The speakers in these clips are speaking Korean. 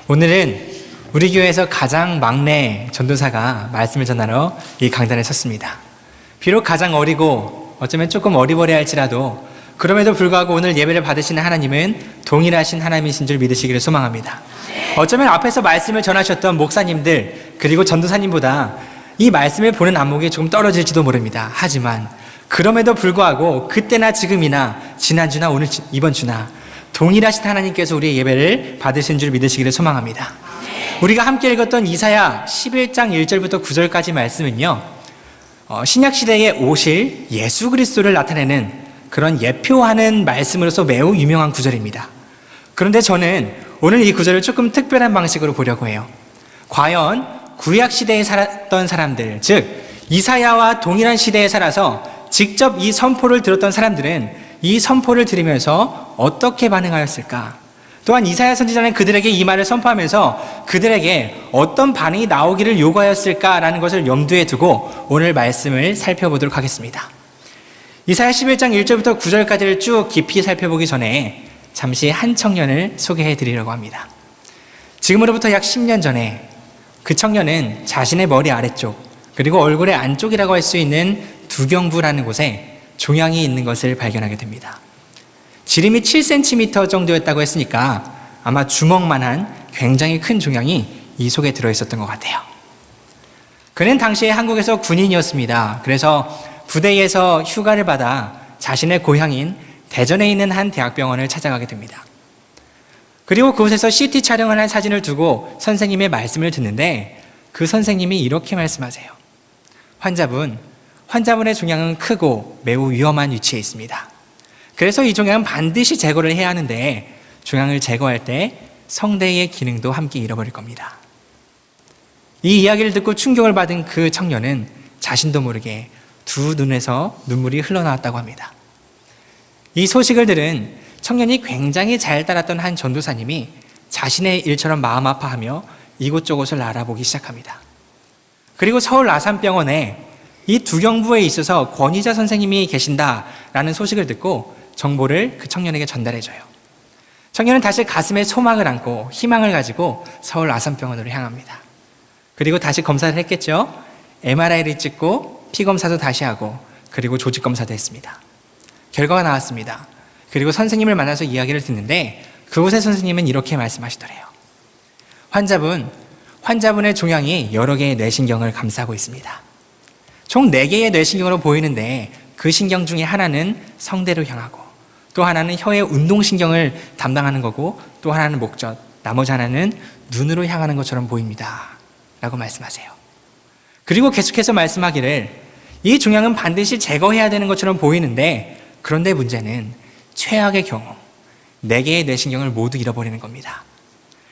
오늘은 우리 교회에서 가장 막내 전도사가 말씀을 전하러 이 강단에 섰습니다. 비록 가장 어리고 어쩌면 조금 어리버리할지라도 그럼에도 불구하고 오늘 예배를 받으시는 하나님은 동일하신 하나님이신 줄 믿으시기를 소망합니다. 어쩌면 앞에서 말씀을 전하셨던 목사님들 그리고 전도사님보다 이 말씀을 보는 안목이 조금 떨어질지도 모릅니다. 하지만 그럼에도 불구하고 그때나 지금이나 지난주나 오늘 이번 주나 동일하신 하나님께서 우리의 예배를 받으신 줄 믿으시기를 소망합니다. 우리가 함께 읽었던 이사야 11장 1절부터 9절까지 말씀은요, 신약시대에 오실 예수 그리스도를 나타내는 그런 예표하는 말씀으로서 매우 유명한 구절입니다. 그런데 저는 오늘 이 구절을 조금 특별한 방식으로 보려고 해요. 과연 구약시대에 살았던 사람들, 즉 이사야와 동일한 시대에 살아서 직접 이 선포를 들었던 사람들은 이 선포를 들으면서 어떻게 반응하였을까? 또한 이사야 선지자는 그들에게 이 말을 선포하면서 그들에게 어떤 반응이 나오기를 요구하였을까라는 것을 염두에 두고 오늘 말씀을 살펴보도록 하겠습니다. 이사야 11장 1절부터 9절까지를 쭉 깊이 살펴보기 전에 잠시 한 청년을 소개해 드리려고 합니다. 지금으로부터 약 10년 전에 그 청년은 자신의 머리 아래쪽 그리고 얼굴의 안쪽이라고 할 수 있는 두경부라는 곳에 종양이 있는 것을 발견하게 됩니다. 지름이 7cm 정도였다고 했으니까 아마 주먹만한 굉장히 큰 종양이 이 속에 들어있었던 것 같아요. 그는 당시에 한국에서 군인이었습니다. 그래서 부대에서 휴가를 받아 자신의 고향인 대전에 있는 한 대학병원을 찾아가게 됩니다. 그리고 그곳에서 CT 촬영을 한 사진을 두고 선생님의 말씀을 듣는데 그 선생님이 이렇게 말씀하세요. 환자분의 종양은 크고 매우 위험한 위치에 있습니다. 그래서 이 종양은 반드시 제거를 해야 하는데 종양을 제거할 때 성대의 기능도 함께 잃어버릴 겁니다. 이 이야기를 듣고 충격을 받은 그 청년은 자신도 모르게 두 눈에서 눈물이 흘러나왔다고 합니다. 이 소식을 들은 청년이 굉장히 잘 따랐던 한 전도사님이 자신의 일처럼 마음 아파하며 이곳저곳을 알아보기 시작합니다. 그리고 서울 아산병원에 이 두경부에 있어서 권위자 선생님이 계신다라는 소식을 듣고 정보를 그 청년에게 전달해줘요. 청년은 다시 가슴에 소망을 안고 희망을 가지고 서울 아산병원으로 향합니다. 그리고 다시 검사를 했겠죠. MRI를 찍고 피검사도 다시 하고 그리고 조직검사도 했습니다. 결과가 나왔습니다. 그리고 선생님을 만나서 이야기를 듣는데 그곳의 선생님은 이렇게 말씀하시더래요. 환자분의 종양이 여러 개의 뇌신경을 감싸고 있습니다. 총 4개의 뇌신경으로 보이는데 그 신경 중에 하나는 성대로 향하고 또 하나는 혀의 운동신경을 담당하는 거고 또 하나는 목젖, 나머지 하나는 눈으로 향하는 것처럼 보입니다. 라고 말씀하세요. 그리고 계속해서 말씀하기를 이 종양은 반드시 제거해야 되는 것처럼 보이는데 그런데 문제는 최악의 경우 4개의 뇌신경을 모두 잃어버리는 겁니다.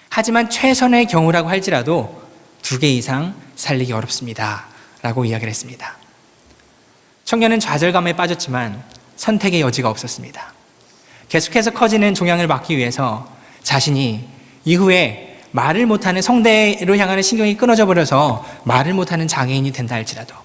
하지만 최선의 경우라고 할지라도 2개 이상 살리기 어렵습니다. 라고 이야기를 했습니다. 청년은 좌절감에 빠졌지만 선택의 여지가 없었습니다. 계속해서 커지는 종양을 막기 위해서 자신이 이후에 말을 못하는 성대로 향하는 신경이 끊어져 버려서 말을 못하는 장애인이 된다 할지라도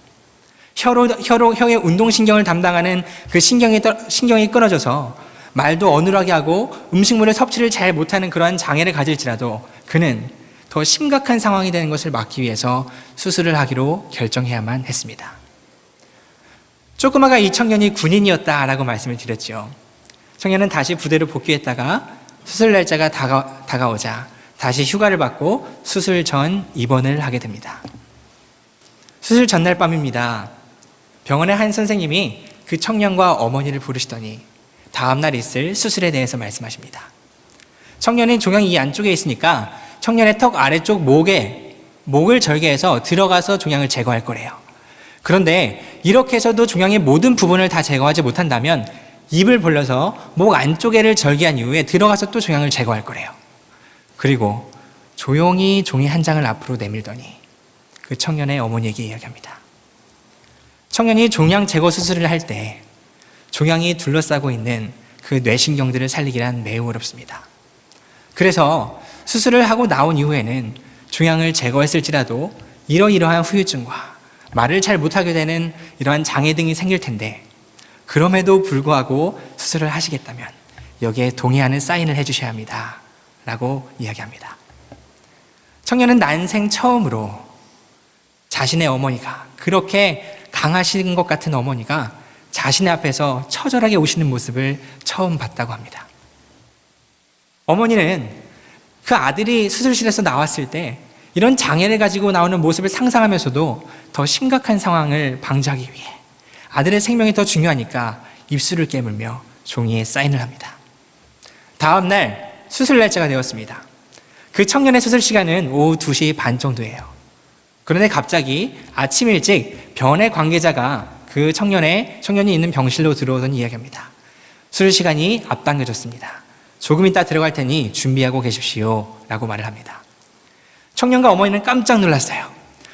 혀의 운동신경을 담당하는 그 신경이 끊어져서 말도 어눌하게 하고 음식물의 섭취를 잘 못하는 그러한 장애를 가질지라도 그는 더 심각한 상황이 되는 것을 막기 위해서 수술을 하기로 결정해야만 했습니다. 조금 아까 이 청년이 군인이었다라고 말씀을 드렸죠. 청년은 다시 부대로 복귀했다가 수술 날짜가 다가오자 다시 휴가를 받고 수술 전 입원을 하게 됩니다. 수술 전날 밤입니다. 병원의 한 선생님이 그 청년과 어머니를 부르시더니 다음날 있을 수술에 대해서 말씀하십니다. 청년은 종양이 이 안쪽에 있으니까 청년의 턱 아래쪽 목을 절개해서 들어가서 종양을 제거할 거래요. 그런데 이렇게 해서도 종양의 모든 부분을 다 제거하지 못한다면 입을 벌려서 목 안쪽에를 절개한 이후에 들어가서 또 종양을 제거할 거래요. 그리고 조용히 종이 한 장을 앞으로 내밀더니 그 청년의 어머니에게 이야기합니다. 청년이 종양 제거 수술을 할 때 종양이 둘러싸고 있는 그 뇌신경들을 살리기란 매우 어렵습니다. 그래서 수술을 하고 나온 이후에는 종양을 제거했을지라도 이러이러한 후유증과 말을 잘 못하게 되는 이러한 장애 등이 생길 텐데 그럼에도 불구하고 수술을 하시겠다면 여기에 동의하는 사인을 해주셔야 합니다. 라고 이야기합니다. 청년은 난생 처음으로 자신의 어머니가, 그렇게 강하신 것 같은 어머니가 자신의 앞에서 처절하게 오시는 모습을 처음 봤다고 합니다. 어머니는 그 아들이 수술실에서 나왔을 때 이런 장애를 가지고 나오는 모습을 상상하면서도 더 심각한 상황을 방지하기 위해 아들의 생명이 더 중요하니까 입술을 깨물며 종이에 사인을 합니다. 다음 날 수술 날짜가 되었습니다. 그 청년의 수술 시간은 오후 2시 반 정도예요. 그런데 갑자기 아침 일찍 병원의 관계자가 그 청년이 있는 병실로 들어오더니 이야기합니다. 수술 시간이 앞당겨졌습니다. 조금 이따 들어갈 테니 준비하고 계십시오 라고 말을 합니다. 청년과 어머니는 깜짝 놀랐어요.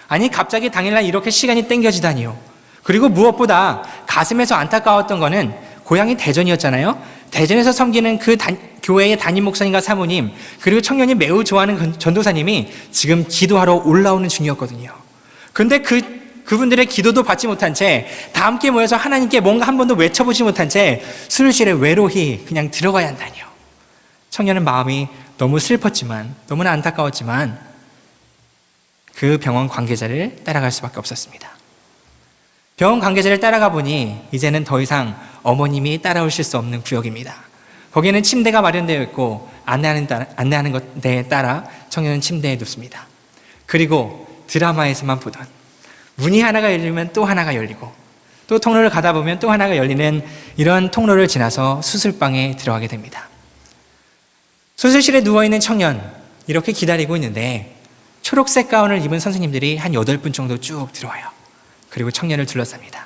아니, 갑자기 당일날 이렇게 시간이 땡겨지다니요. 그리고 무엇보다 가슴에서 안타까웠던 거는 고향이 대전이었잖아요. 대전에서 섬기는 그 교회의 담임 목사님과 사모님, 그리고 청년이 매우 좋아하는 전도사님이 지금 기도하러 올라오는 중이었거든요. 그런데 그분들의 기도도 받지 못한 채 다 함께 모여서 하나님께 뭔가 한 번도 외쳐보지 못한 채 수술실에 외로이 그냥 들어가야 한다니요. 청년은 마음이 너무 슬펐지만, 너무나 안타까웠지만 그 병원 관계자를 따라갈 수밖에 없었습니다. 병원 관계자를 따라가 보니 이제는 더 이상 어머님이 따라오실 수 없는 구역입니다. 거기에는 침대가 마련되어 있고 안내하는 것에 따라 청년은 침대에 눕습니다. 그리고 드라마에서만 보던 문이 하나가 열리면 또 하나가 열리고 또 통로를 가다 보면 또 하나가 열리는 이런 통로를 지나서 수술방에 들어가게 됩니다. 수술실에 누워있는 청년, 이렇게 기다리고 있는데 초록색 가운을 입은 선생님들이 한 8분 정도 쭉 들어와요. 그리고 청년을 둘러쌉니다.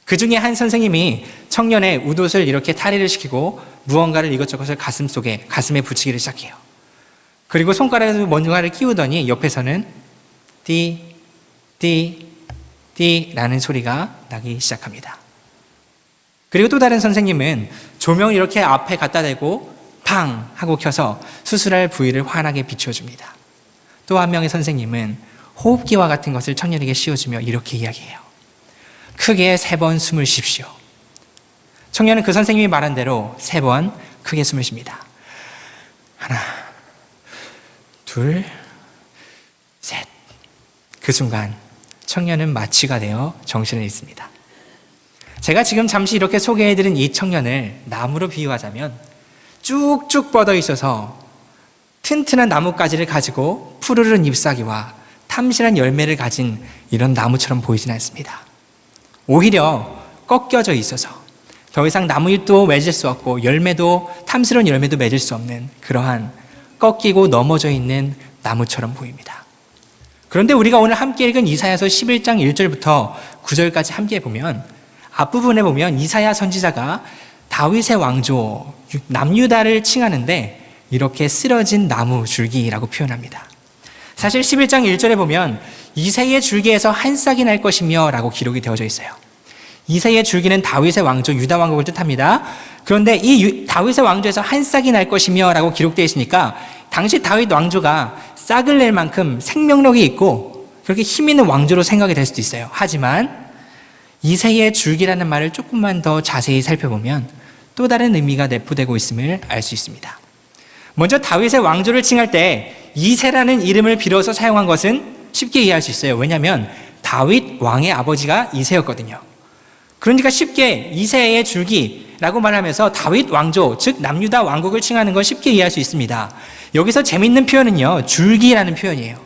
그 중에 한 선생님이 청년의 웃옷을 이렇게 탈의를 시키고 무언가를 이것저것을 가슴에 붙이기를 시작해요. 그리고 손가락에서 뭔가를 끼우더니 옆에서는 띠, 띠, 띠라는 소리가 나기 시작합니다. 그리고 또 다른 선생님은 조명을 이렇게 앞에 갖다 대고 팡 하고 켜서 수술할 부위를 환하게 비춰줍니다. 또 한 명의 선생님은 호흡기와 같은 것을 청년에게 씌워주며 이렇게 이야기해요. 크게 3번 숨을 쉬십시오. 청년은 그 선생님이 말한 대로 3번 크게 숨을 쉽니다. 하나, 둘, 셋. 그 순간 청년은 마취가 되어 정신을 잃습니다. 제가 지금 잠시 이렇게 소개해드린 이 청년을 나무로 비유하자면 쭉쭉 뻗어 있어서 튼튼한 나뭇가지를 가지고 푸르른 잎사귀와 탐실한 열매를 가진 이런 나무처럼 보이진 않습니다. 오히려 꺾여져 있어서 더 이상 나무잎도 맺을 수 없고 탐스러운 열매도 맺을 수 없는 그러한 꺾이고 넘어져 있는 나무처럼 보입니다. 그런데 우리가 오늘 함께 읽은 이사야서 11장 1절부터 9절까지 함께 보면 앞부분에 보면 이사야 선지자가 다윗의 왕조 남유다를 칭하는데 이렇게 쓰러진 나무 줄기라고 표현합니다. 사실 11장 1절에 보면 이새의 줄기에서 한 싹이 날 것이며 라고 기록이 되어져 있어요. 이새의 줄기는 다윗의 왕조 유다 왕국을 뜻합니다. 그런데 이 다윗의 왕조에서 한 싹이 날 것이며 라고 기록되어 있으니까 당시 다윗 왕조가 싹을 낼 만큼 생명력이 있고 그렇게 힘 있는 왕조로 생각이 될 수도 있어요. 하지만 이새의 줄기라는 말을 조금만 더 자세히 살펴보면 또 다른 의미가 내포되고 있음을 알 수 있습니다. 먼저 다윗의 왕조를 칭할 때 이새라는 이름을 빌어서 사용한 것은 쉽게 이해할 수 있어요. 왜냐하면 다윗 왕의 아버지가 이새였거든요. 그러니까 쉽게 이새의 줄기라고 말하면서 다윗 왕조, 즉 남유다 왕국을 칭하는 건 쉽게 이해할 수 있습니다. 여기서 재밌는 표현은요, 줄기라는 표현이에요.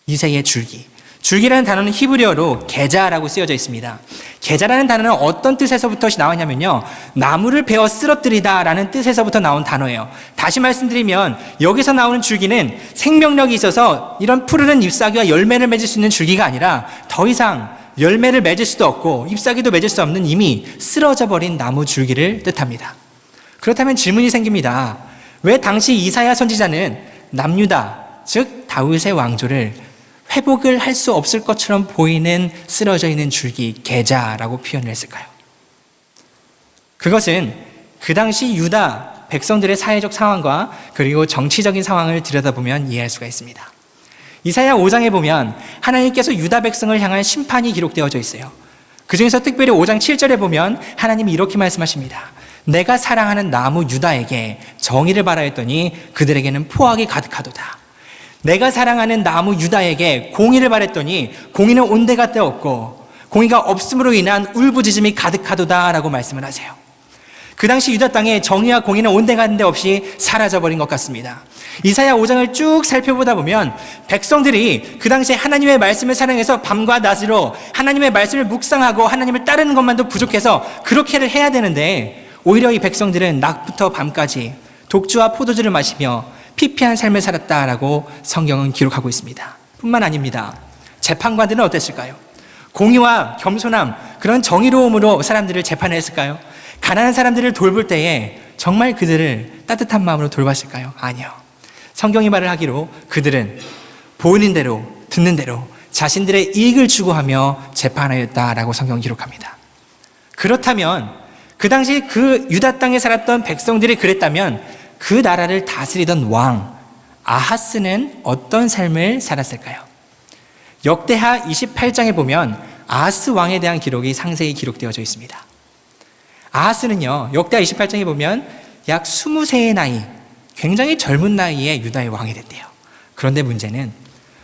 이새의 줄기. 줄기라는 단어는 히브리어로 게자라고 쓰여져 있습니다. 게자라는 단어는 어떤 뜻에서부터 나왔냐면요, 나무를 베어 쓰러뜨리다 라는 뜻에서부터 나온 단어예요. 다시 말씀드리면 여기서 나오는 줄기는 생명력이 있어서 이런 푸르른 잎사귀와 열매를 맺을 수 있는 줄기가 아니라 더 이상 열매를 맺을 수도 없고 잎사귀도 맺을 수 없는 이미 쓰러져 버린 나무 줄기를 뜻합니다. 그렇다면 질문이 생깁니다. 왜 당시 이사야 선지자는 남유다, 즉 다윗의 왕조를 회복을 할 수 없을 것처럼 보이는 쓰러져 있는 줄기, 게자라고 표현을 했을까요? 그것은 그 당시 유다 백성들의 사회적 상황과 그리고 정치적인 상황을 들여다보면 이해할 수가 있습니다. 이사야 5장에 보면 하나님께서 유다 백성을 향한 심판이 기록되어져 있어요. 그 중에서 특별히 5장 7절에 보면 하나님이 이렇게 말씀하십니다. 내가 사랑하는 나무 유다에게 정의를 바라했더니 그들에게는 포악이 가득하도다. 내가 사랑하는 나무 유다에게 공의를 바랬더니 공의는 온데가 떼었고 공의가 없음으로 인한 울부짖음이 가득하도다라고 말씀을 하세요. 그 당시 유다 땅에 정의와 공의는 온데간데 없이 사라져버린 것 같습니다. 이사야 5장을 쭉 살펴보다 보면 백성들이 그 당시에 하나님의 말씀을 사랑해서 밤과 낮으로 하나님의 말씀을 묵상하고 하나님을 따르는 것만도 부족해서 그렇게를 해야 되는데 오히려 이 백성들은 낮부터 밤까지 독주와 포도주를 마시며 피폐한 삶을 살았다라고 성경은 기록하고 있습니다. 뿐만 아닙니다. 재판관들은 어땠을까요? 공의와 겸손함, 그런 정의로움으로 사람들을 재판했을까요? 가난한 사람들을 돌볼 때에 정말 그들을 따뜻한 마음으로 돌봤을까요? 아니요. 성경이 말을 하기로 그들은 보이는 대로 듣는 대로 자신들의 이익을 추구하며 재판하였다라고 성경은 기록합니다. 그렇다면 그 당시 그 유다 땅에 살았던 백성들이 그랬다면 그 나라를 다스리던 왕 아하스는 어떤 삶을 살았을까요? 역대하 28장에 보면 아하스 왕에 대한 기록이 상세히 기록되어져 있습니다. 아하스는요, 역대하 28장에 보면 약 20세의 나이, 굉장히 젊은 나이에 유다의 왕이 됐대요. 그런데 문제는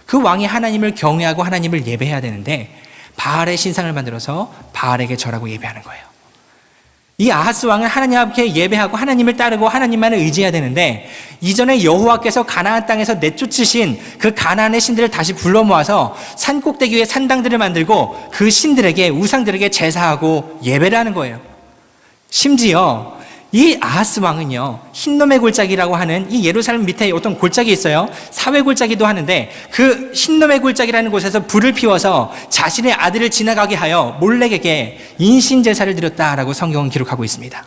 그 왕이 하나님을 경외하고 하나님을 예배해야 되는데 바알의 신상을 만들어서 바알에게 절하고 예배하는 거예요. 이 아하스 왕은 하나님 앞에 예배하고 하나님을 따르고 하나님만을 의지해야 되는데 이전에 여호와께서 가나안 땅에서 내쫓으신 그 가나안의 신들을 다시 불러 모아서 산 꼭대기 위에 산당들을 만들고 그 신들에게 우상들에게 제사하고 예배를 하는 거예요. 심지어 이 아하스 왕은요, 흰놈의 골짜기라고 하는 이 예루살렘 밑에 어떤 골짜기 있어요. 사회 골짜기도 하는데 그 흰놈의 골짜기라는 곳에서 불을 피워서 자신의 아들을 지나가게 하여 몰렉에게 인신 제사를 드렸다라고 성경은 기록하고 있습니다.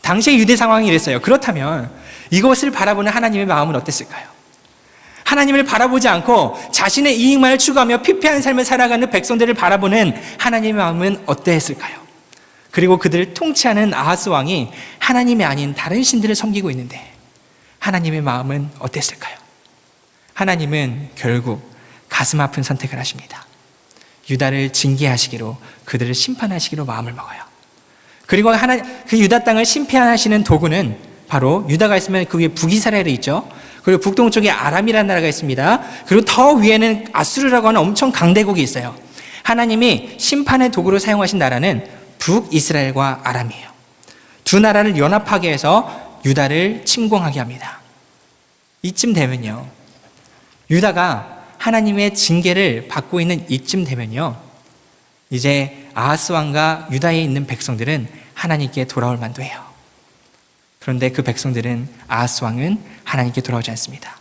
당시의 유대 상황이 이랬어요. 그렇다면 이것을 바라보는 하나님의 마음은 어땠을까요? 하나님을 바라보지 않고 자신의 이익만을 추구하며 피폐한 삶을 살아가는 백성들을 바라보는 하나님의 마음은 어떠했을까요? 그리고 그들을 통치하는 아하스 왕이 하나님이 아닌 다른 신들을 섬기고 있는데 하나님의 마음은 어땠을까요? 하나님은 결국 가슴 아픈 선택을 하십니다. 유다를 징계하시기로, 그들을 심판하시기로 마음을 먹어요. 그리고 그 유다 땅을 심판하시는 도구는 바로 유다가 있으면 그 위에 북이스라엘이 있죠. 그리고 북동쪽에 아람이라는 나라가 있습니다. 그리고 더 위에는 아수르라고 하는 엄청 강대국이 있어요. 하나님이 심판의 도구로 사용하신 나라는 북이스라엘과 아람이에요. 두 나라를 연합하게 해서 유다를 침공하게 합니다. 이쯤 되면요, 유다가 하나님의 징계를 받고 있는 이쯤 되면요, 이제 아하스 왕과 유다에 있는 백성들은 하나님께 돌아올 만도 해요. 그런데 그 백성들은, 아하스 왕은 하나님께 돌아오지 않습니다.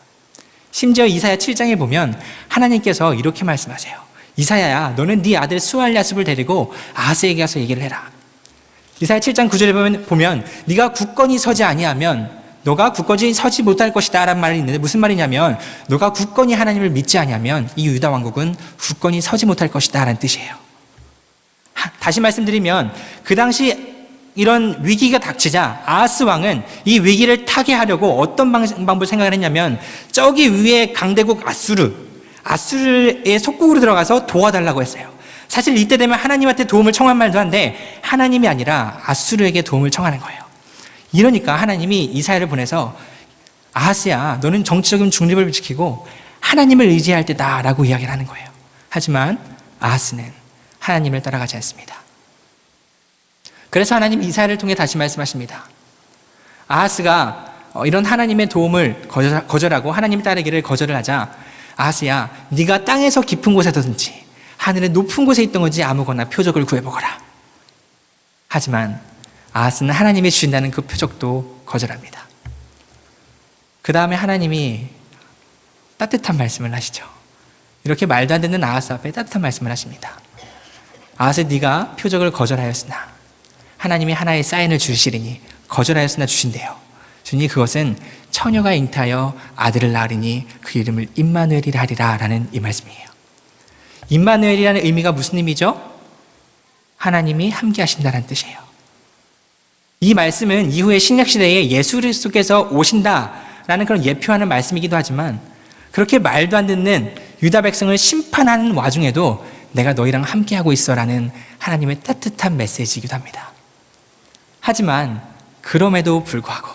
심지어 이사야 7장에 보면 하나님께서 이렇게 말씀하세요. 이사야야, 너는 네 아들 스알랴습을 데리고 아하스에게 가서 얘기를 해라. 이사야 7장 9절에 보면 네가 굳건히 서지 아니하면 너가 굳건히 서지 못할 것이다 라는 말이 있는데, 무슨 말이냐면 너가 굳건히 하나님을 믿지 아니하면 이 유다 왕국은 굳건히 서지 못할 것이다 라는 뜻이에요. 다시 말씀드리면 그 당시 이런 위기가 닥치자 아하스 왕은 이 위기를 타개하려고 어떤 방법을 생각을 했냐면, 저기 위에 강대국 아수르의 속국으로 들어가서 도와달라고 했어요. 사실 이때 되면 하나님한테 도움을 청한 말도 한데 하나님이 아니라 아수르에게 도움을 청하는 거예요. 이러니까 하나님이 이사야를 보내서 아하스야, 너는 정치적인 중립을 지키고 하나님을 의지할 때다 라고 이야기를 하는 거예요. 하지만 아하스는 하나님을 따라가지 않습니다. 그래서 하나님 이사야를 통해 다시 말씀하십니다. 아하스가 이런 하나님의 도움을 거절하고 하나님 따르기를 거절을 하자, 아하스야, 네가 땅에서 깊은 곳에든지 하늘의 높은 곳에 있던 건지 아무거나 표적을 구해보거라. 하지만 아하스는 하나님이 주신다는 그 표적도 거절합니다. 그 다음에 하나님이 따뜻한 말씀을 하시죠. 이렇게 말도 안 되는 아하스 앞에 따뜻한 말씀을 하십니다. 아하스, 네가 표적을 거절하였으나 하나님이 하나의 사인을 주시리니 거절하였으나 주신대요. 주니 그것은 처녀가 잉태하여 아들을 낳으리니 그 이름을 임마누엘이라 하리라 라는 이 말씀이에요. 임마누엘이라는 의미가 무슨 의미죠? 하나님이 함께 하신다는 뜻이에요. 이 말씀은 이후에 신약시대에 예수 그리스도께서 오신다라는 그런 예표하는 말씀이기도 하지만, 그렇게 말도 안 듣는 유다 백성을 심판하는 와중에도 내가 너희랑 함께하고 있어라는 하나님의 따뜻한 메시지이기도 합니다. 하지만 그럼에도 불구하고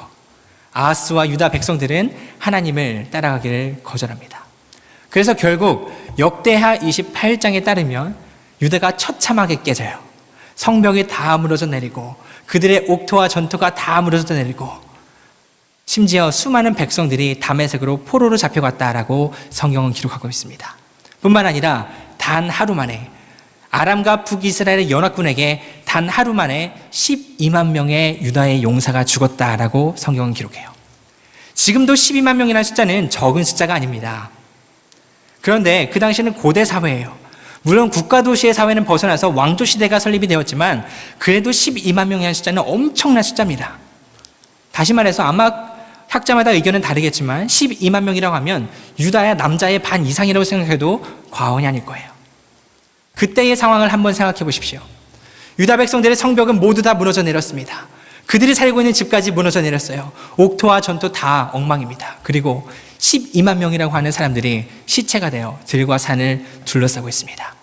아하스와 유다 백성들은 하나님을 따라가기를 거절합니다. 그래서 결국 역대하 28장에 따르면 유다가 처참하게 깨져요. 성벽이 다 무너져 내리고 그들의 옥토와 전토가 다 무너져 내리고 심지어 수많은 백성들이 다메섹으로 포로로 잡혀갔다라고 성경은 기록하고 있습니다. 뿐만 아니라 단 하루 만에 아람과 북이스라엘의 연합군에게 단 하루 만에 12만 명의 유다의 용사가 죽었다라고 성경은 기록해요. 지금도 12만 명이라는 숫자는 적은 숫자가 아닙니다. 그런데 그 당시에는 고대 사회예요. 물론 국가도시의 사회는 벗어나서 왕조 시대가 설립이 되었지만 그래도 12만 명이라는 숫자는 엄청난 숫자입니다. 다시 말해서 아마 학자마다 의견은 다르겠지만 12만 명이라고 하면 유다의 남자의 반 이상이라고 생각해도 과언이 아닐 거예요. 그때의 상황을 한번 생각해 보십시오. 유다 백성들의 성벽은 모두 다 무너져 내렸습니다. 그들이 살고 있는 집까지 무너져 내렸어요. 옥토와 전토 다 엉망입니다. 그리고 12만 명이라고 하는 사람들이 시체가 되어 들과 산을 둘러싸고 있습니다.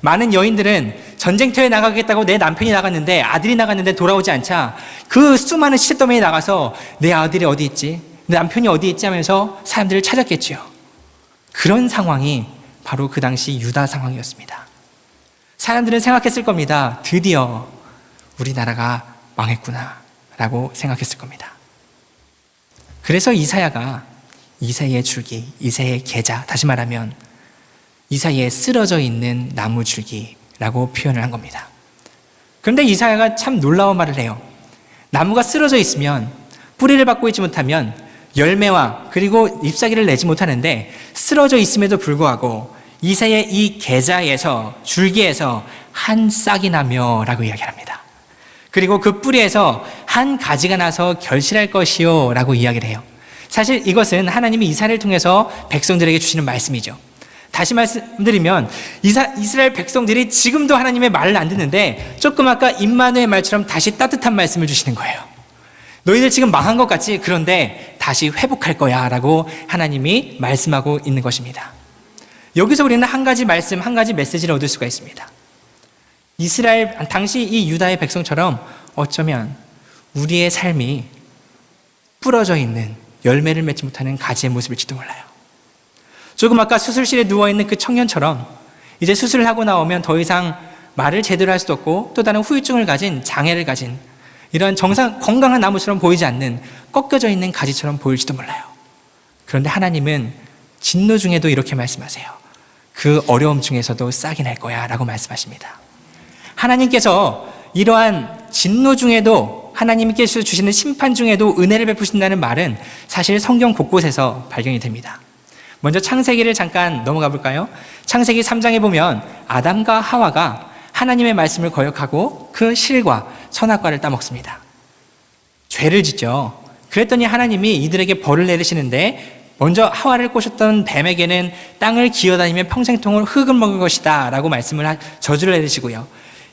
많은 여인들은 전쟁터에 나가겠다고 내 남편이 나갔는데 아들이 나갔는데 돌아오지 않자 그 수많은 시체더미에 나가서 내 아들이 어디 있지? 내 남편이 어디 있지? 하면서 사람들을 찾았겠지요. 그런 상황이 바로 그 당시 유다 상황이었습니다. 사람들은 생각했을 겁니다. 드디어 우리나라가 망했구나 라고 생각했을 겁니다. 그래서 이사야가 이새의 줄기, 이새의 계자, 다시 말하면 이사야에 쓰러져 있는 나무 줄기라고 표현을 한 겁니다. 그런데 이사야가 참 놀라운 말을 해요. 나무가 쓰러져 있으면 뿌리를 받고 있지 못하면 열매와 그리고 잎사귀를 내지 못하는데 쓰러져 있음에도 불구하고 이새의 이 계자에서 줄기에서 한 싹이 나며 라고 이야기합니다. 그리고 그 뿌리에서 한 가지가 나서 결실할 것이요 라고 이야기를 해요. 사실 이것은 하나님이 이사야를 통해서 백성들에게 주시는 말씀이죠. 다시 말씀드리면 이스라엘 백성들이 지금도 하나님의 말을 안 듣는데 조금 아까 임마누엘 말처럼 다시 따뜻한 말씀을 주시는 거예요. 너희들 지금 망한 것 같지? 그런데 다시 회복할 거야 라고 하나님이 말씀하고 있는 것입니다. 여기서 우리는 한 가지 말씀, 한 가지 메시지를 얻을 수가 있습니다. 당시 이 유다의 백성처럼 어쩌면 우리의 삶이 부러져 있는 열매를 맺지 못하는 가지의 모습일지도 몰라요. 조금 아까 수술실에 누워있는 그 청년처럼 이제 수술을 하고 나오면 더 이상 말을 제대로 할 수도 없고 또 다른 후유증을 가진 장애를 가진 이런 건강한 나무처럼 보이지 않는 꺾여져 있는 가지처럼 보일지도 몰라요. 그런데 하나님은 진노 중에도 이렇게 말씀하세요. 그 어려움 중에서도 싹이 날 거야 라고 말씀하십니다. 하나님께서 이러한 진노 중에도 하나님께서 주시는 심판 중에도 은혜를 베푸신다는 말은 사실 성경 곳곳에서 발견이 됩니다. 먼저 창세기를 잠깐 넘어가 볼까요? 창세기 3장에 보면 아담과 하와가 하나님의 말씀을 거역하고 그 실과 선악과를 따먹습니다. 죄를 짓죠. 그랬더니 하나님이 이들에게 벌을 내리시는데 먼저 하와를 꼬셨던 뱀에게는 땅을 기어다니며 평생동안 흙을 먹을 것이다 라고 저주를 내리시고요.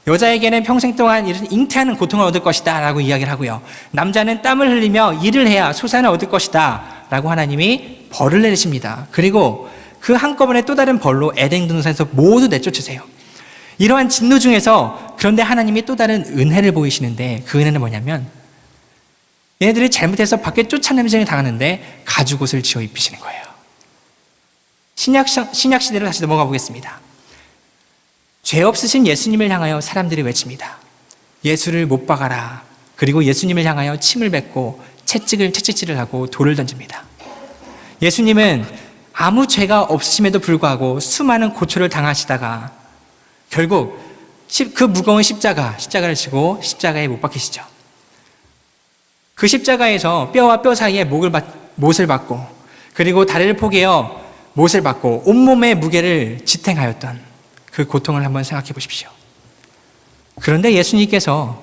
여자에게는 평생 동안 이런 잉태하는 고통을 얻을 것이다 라고 이야기를 하고요. 남자는 땀을 흘리며 일을 해야 소산을 얻을 것이다 라고 하나님이 벌을 내리십니다. 그리고 그 한꺼번에 또 다른 벌로 에덴 동산에서 모두 내쫓으세요. 이러한 진노 중에서 그런데 하나님이 또 다른 은혜를 보이시는데 그 은혜는 뭐냐면 얘네들이 잘못해서 밖에 쫓아내미전이 당하는데 가죽옷을 지어 입히시는 거예요. 신약 시대로 다시 넘어가 보겠습니다. 죄 없으신 예수님을 향하여 사람들이 외칩니다. 예수를 못 박아라. 그리고 예수님을 향하여 침을 뱉고 채찍질을 하고 돌을 던집니다. 예수님은 아무 죄가 없으심에도 불구하고 수많은 고초를 당하시다가 결국 그 무거운 십자가를 지고 십자가에 못 박히시죠. 그 십자가에서 뼈와 뼈 사이에 못을 박고 그리고 다리를 포개어 못을 박고 온몸의 무게를 지탱하였던 그 고통을 한번 생각해 보십시오. 그런데 예수님께서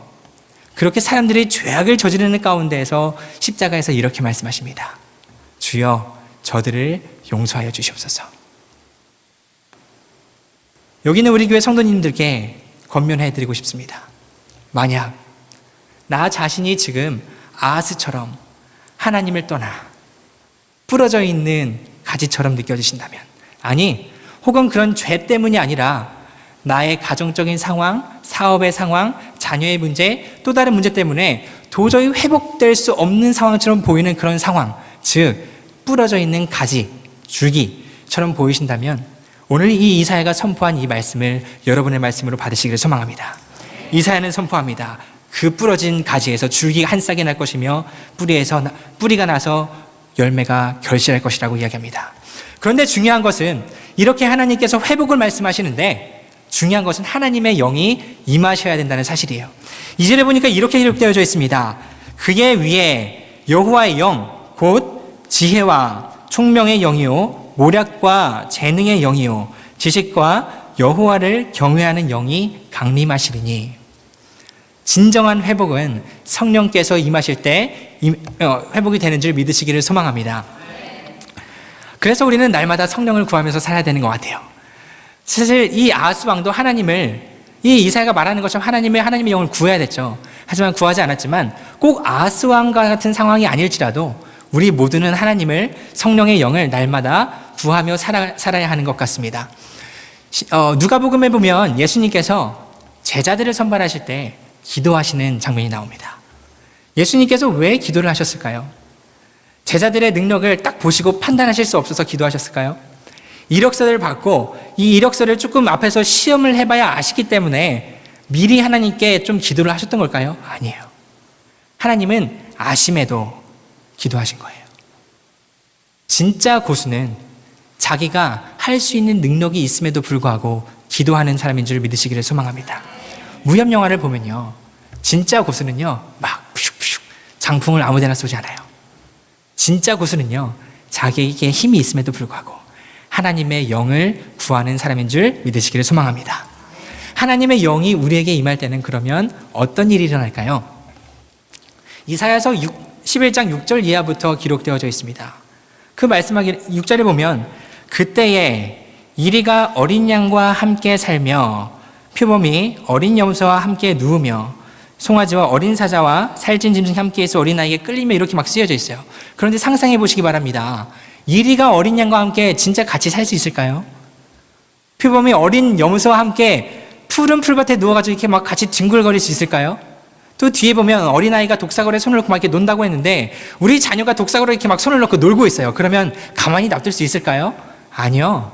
그렇게 사람들이 죄악을 저지르는 가운데에서 십자가에서 이렇게 말씀하십니다. 주여 저들을 용서하여 주시옵소서. 여기는 우리 교회 성도님들께 권면해드리고 싶습니다. 만약 나 자신이 지금 아하스처럼 하나님을 떠나 부러져 있는 가지처럼 느껴지신다면, 아니 혹은 그런 죄 때문이 아니라 나의 가정적인 상황, 사업의 상황, 자녀의 문제, 또 다른 문제 때문에 도저히 회복될 수 없는 상황처럼 보이는 그런 상황, 즉 부러져 있는 가지, 줄기처럼 보이신다면 오늘 이 이사야가 선포한 이 말씀을 여러분의 말씀으로 받으시기를 소망합니다. 이사야는 선포합니다. 그 부러진 가지에서 줄기가 한 싹이 날 것이며 뿌리가 나서 열매가 결실할 것이라고 이야기합니다. 그런데 중요한 것은 이렇게 하나님께서 회복을 말씀하시는데 중요한 것은 하나님의 영이 임하셔야 된다는 사실이에요. 2절에 보니까 이렇게 기록되어져 있습니다. 그의 위에 여호와의 영, 곧 지혜와 총명의 영이요 모략과 재능의 영이요 지식과 여호와를 경외하는 영이 강림하시리니. 진정한 회복은 성령께서 임하실 때 회복이 되는 줄 믿으시기를 소망합니다. 그래서 우리는 날마다 성령을 구하면서 살아야 되는 것 같아요. 사실 이 아하스 왕도 이 이사야가 말하는 것처럼 하나님의 영을 구해야 됐죠. 하지만 구하지 않았지만 꼭 아하스 왕과 같은 상황이 아닐지라도 우리 모두는 성령의 영을 날마다 구하며 살아야 하는 것 같습니다. 누가복음에 보면 예수님께서 제자들을 선발하실 때 기도하시는 장면이 나옵니다. 예수님께서 왜 기도를 하셨을까요? 제자들의 능력을 딱 보시고 판단하실 수 없어서 기도하셨을까요? 이력서를 받고 이 이력서를 조금 앞에서 시험을 해봐야 아시기 때문에 미리 하나님께 좀 기도를 하셨던 걸까요? 아니에요. 하나님은 아심에도 기도하신 거예요. 진짜 고수는 자기가 할 수 있는 능력이 있음에도 불구하고 기도하는 사람인 줄 믿으시기를 소망합니다. 무협 영화를 보면요, 진짜 고수는요 막 푸슉푸슉 장풍을 아무데나 쏘지 않아요. 진짜 고수는요 자기에게 힘이 있음에도 불구하고 하나님의 영을 구하는 사람인 줄 믿으시기를 소망합니다. 하나님의 영이 우리에게 임할 때는 그러면 어떤 일이 일어날까요? 이사야서 11장 6절 이하부터 기록되어져 있습니다. 그 말씀하기 6절에 보면 그때에 이리가 어린 양과 함께 살며 표범이 어린 염소와 함께 누우며 송아지와 어린 사자와 살찐 짐승이 함께해서 어린아이에게 끌리며 이렇게 막 쓰여져 있어요. 그런데 상상해 보시기 바랍니다. 이리가 어린 양과 함께 진짜 같이 살 수 있을까요? 표범이 어린 염소와 함께 푸른 풀밭에 누워가지고 이렇게 막 같이 뒹굴거릴 수 있을까요? 또 뒤에 보면 어린아이가 독사거리에 손을 넣고 막 이렇게 논다고 했는데 우리 자녀가 독사거리에 이렇게 막 손을 넣고 놀고 있어요. 그러면 가만히 놔둘 수 있을까요? 아니요.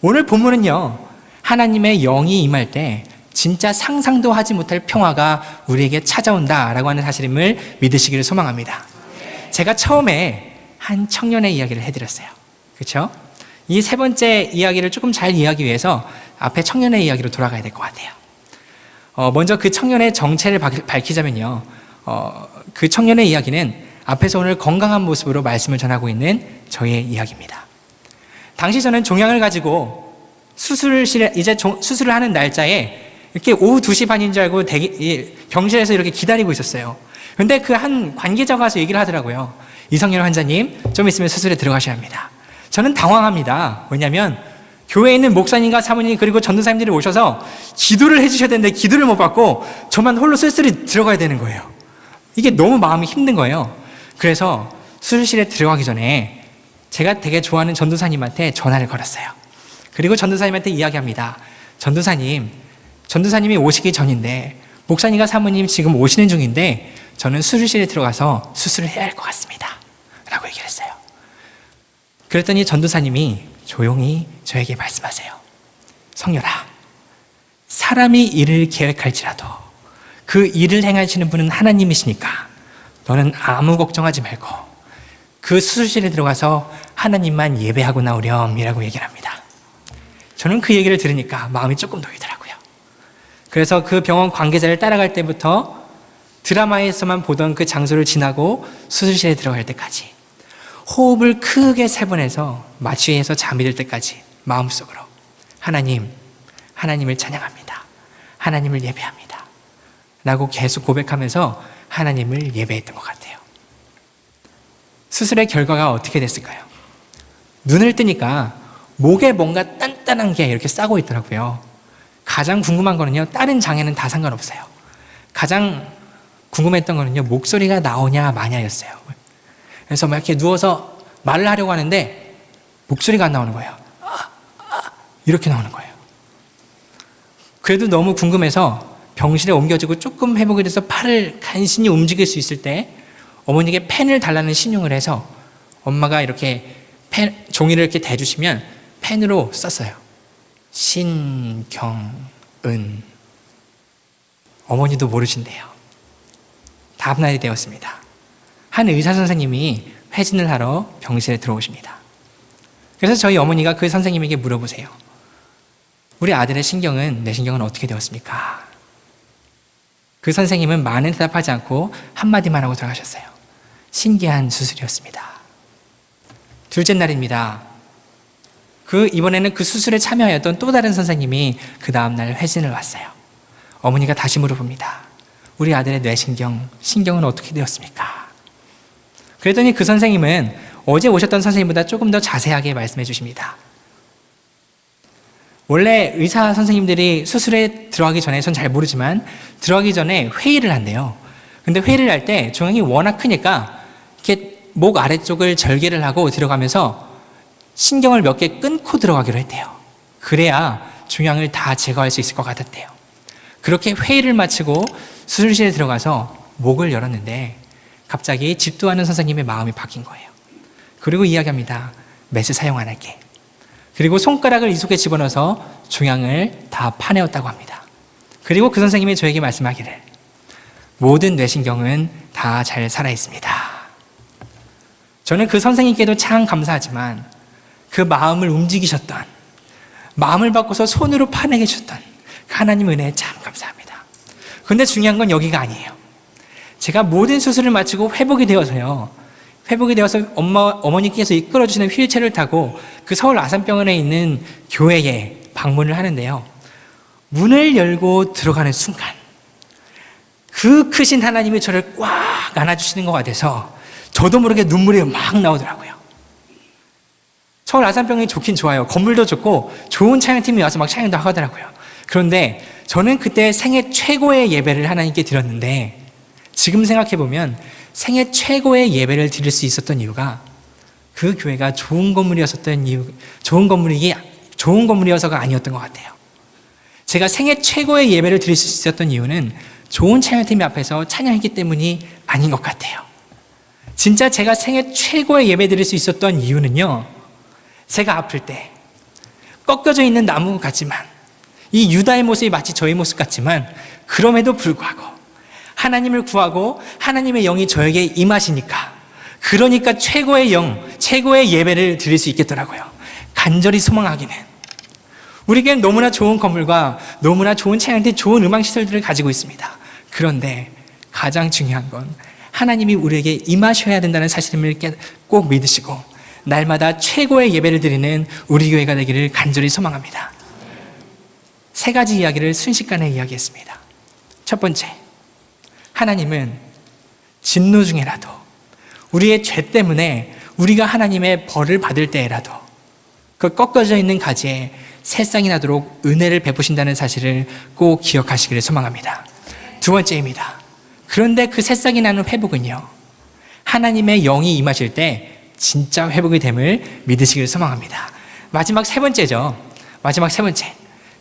오늘 본문은요, 하나님의 영이 임할 때 진짜 상상도 하지 못할 평화가 우리에게 찾아온다라고 하는 사실임을 믿으시기를 소망합니다. 제가 처음에 한 청년의 이야기를 해드렸어요. 그렇죠? 이 세 번째 이야기를 조금 잘 이해하기 위해서 앞에 청년의 이야기로 돌아가야 될 것 같아요. 먼저 그 청년의 정체를 밝히자면요, 그 청년의 이야기는 앞에서 오늘 건강한 모습으로 말씀을 전하고 있는 저의 이야기입니다. 당시 저는 종양을 가지고 수술을 하는 날짜에 이렇게 오후 2시 반인 줄 알고 병실에서 이렇게 기다리고 있었어요. 그런데 그 한 관계자가 와서 얘기를 하더라고요. 이성열 환자님, 좀 있으면 수술에 들어가셔야 합니다. 저는 당황합니다. 왜냐하면 교회에 있는 목사님과 사모님 그리고 전도사님들이 오셔서 기도를 해주셔야 되는데 기도를 못 받고 저만 홀로 쓸쓸히 들어가야 되는 거예요. 이게 너무 마음이 힘든 거예요. 그래서 수술실에 들어가기 전에 제가 되게 좋아하는 전도사님한테 전화를 걸었어요. 그리고 전도사님한테 이야기합니다. 전도사님이 오시기 전인데 목사님과 사모님 지금 오시는 중인데 저는 수술실에 들어가서 수술을 해야 할 것 같습니다. 라고 얘기를 했어요. 그랬더니 전도사님이 조용히 저에게 말씀하세요. 성렬아, 사람이 일을 계획할지라도 그 일을 행하시는 분은 하나님이시니까 너는 아무 걱정하지 말고 그 수술실에 들어가서 하나님만 예배하고 나오렴이라고 얘기를 합니다. 저는 그 얘기를 들으니까 마음이 조금 놓이더라고요. 그래서 그 병원 관계자를 따라갈 때부터 드라마에서만 보던 그 장소를 지나고 수술실에 들어갈 때까지 호흡을 크게 3번 마취해서 잠이 들 때까지 마음속으로 하나님을 찬양합니다. 하나님을 예배합니다. 라고 계속 고백하면서 하나님을 예배했던 것 같아요. 수술의 결과가 어떻게 됐을까요? 눈을 뜨니까 목에 뭔가 단단한 게 이렇게 싸고 있더라고요. 가장 궁금한 거는요, 다른 장애는 다 상관없어요. 가장 궁금했던 거는요, 목소리가 나오냐 마냐였어요. 그래서 막 이렇게 누워서 말을 하려고 하는데 목소리가 안 나오는 거예요. 이렇게 나오는 거예요. 그래도 너무 궁금해서 병실에 옮겨지고 조금 회복이 돼서 팔을 간신히 움직일 수 있을 때 어머니에게 펜을 달라는 신용을 해서 엄마가 이렇게 종이를 이렇게 대주시면 펜으로 썼어요. 신경은. 어머니도 모르신대요. 다음날이 되었습니다. 한 의사 선생님이 회진을 하러 병실에 들어오십니다. 그래서 저희 어머니가 그 선생님에게 물어보세요. 우리 아들의 신경은, 뇌신경은 어떻게 되었습니까? 그 선생님은 많은 대답하지 않고 한마디만 하고 들어가셨어요. 신기한 수술이었습니다. 둘째 날입니다. 이번에는 그 수술에 참여하였던 또 다른 선생님이 그 다음날 회진을 왔어요. 어머니가 다시 물어봅니다. 우리 아들의 뇌신경, 신경은 어떻게 되었습니까? 그랬더니 그 선생님은 어제 오셨던 선생님보다 조금 더 자세하게 말씀해 주십니다. 원래 의사 선생님들이 수술에 들어가기 전에, 전 잘 모르지만 들어가기 전에 회의를 한대요. 근데 회의를 할 때 종양이 워낙 크니까 이렇게 목 아래쪽을 절개를 하고 들어가면서 신경을 몇 개 끊고 들어가기로 했대요. 그래야 종양을 다 제거할 수 있을 것 같았대요. 그렇게 회의를 마치고 수술실에 들어가서 목을 열었는데 갑자기 집도하는 선생님의 마음이 바뀐 거예요. 그리고 이야기합니다. 메스 사용 안 할게. 그리고 손가락을 이 속에 집어넣어서 종양을 다 파내었다고 합니다. 그리고 그 선생님이 저에게 말씀하기를 모든 뇌신경은 다 잘 살아있습니다. 저는 그 선생님께도 참 감사하지만 그 마음을 움직이셨던, 마음을 바꿔서 손으로 파내게 주셨던 그 하나님 은혜에 참 감사합니다. 그런데 중요한 건 여기가 아니에요. 제가 모든 수술을 마치고 회복이 되어서 어머니께서 이끌어주시는 휠체어를 타고 그 서울 아산병원에 있는 교회에 방문을 하는데요. 문을 열고 들어가는 순간 그 크신 하나님이 저를 꽉 안아주시는 것 같아서 저도 모르게 눈물이 막 나오더라고요. 서울 아산병원이 좋긴 좋아요. 건물도 좋고 좋은 찬양팀이 와서 막 찬양도 하더라고요. 그런데 저는 그때 생애 최고의 예배를 하나님께 드렸는데 지금 생각해보면 생애 최고의 예배를 드릴 수 있었던 이유가 그 교회가 좋은 건물이어서가 아니었던 것 같아요. 제가 생애 최고의 예배를 드릴 수 있었던 이유는 좋은 찬양팀 앞에서 찬양했기 때문이 아닌 것 같아요. 진짜 제가 생애 최고의 예배 드릴 수 있었던 이유는요, 제가 아플 때 꺾여져 있는 나무 같지만 이 유다의 모습이 마치 저의 모습 같지만 그럼에도 불구하고 하나님을 구하고 하나님의 영이 저에게 임하시니까 그러니까 최고의 최고의 예배를 드릴 수 있겠더라고요. 간절히 소망하기는 우리에겐 너무나 좋은 건물과 너무나 좋은 찬양팀, 좋은 음악시설들을 가지고 있습니다. 그런데 가장 중요한 건 하나님이 우리에게 임하셔야 된다는 사실을 꼭 믿으시고 날마다 최고의 예배를 드리는 우리 교회가 되기를 간절히 소망합니다. 3가지 이야기를 순식간에 이야기했습니다. 첫 번째, 하나님은 진노 중에라도 우리의 죄 때문에 우리가 하나님의 벌을 받을 때에라도 그 꺾어져 있는 가지에 새싹이 나도록 은혜를 베푸신다는 사실을 꼭 기억하시기를 소망합니다. 두 번째입니다. 그런데 그 새싹이 나는 회복은요, 하나님의 영이 임하실 때 진짜 회복이 됨을 믿으시기를 소망합니다. 마지막 세 번째,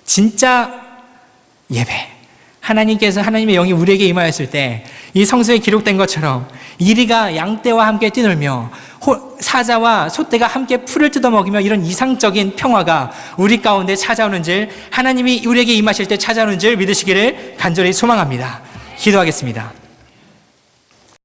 진짜 예배. 하나님께서 하나님의 영이 우리에게 임하였을 때 이 성서에 기록된 것처럼 이리가 양떼와 함께 뛰놀며 사자와 소떼가 함께 풀을 뜯어먹이며 이런 이상적인 평화가 우리 가운데 찾아오는 줄, 하나님이 우리에게 임하실 때 찾아오는 줄 믿으시기를 간절히 소망합니다. 기도하겠습니다.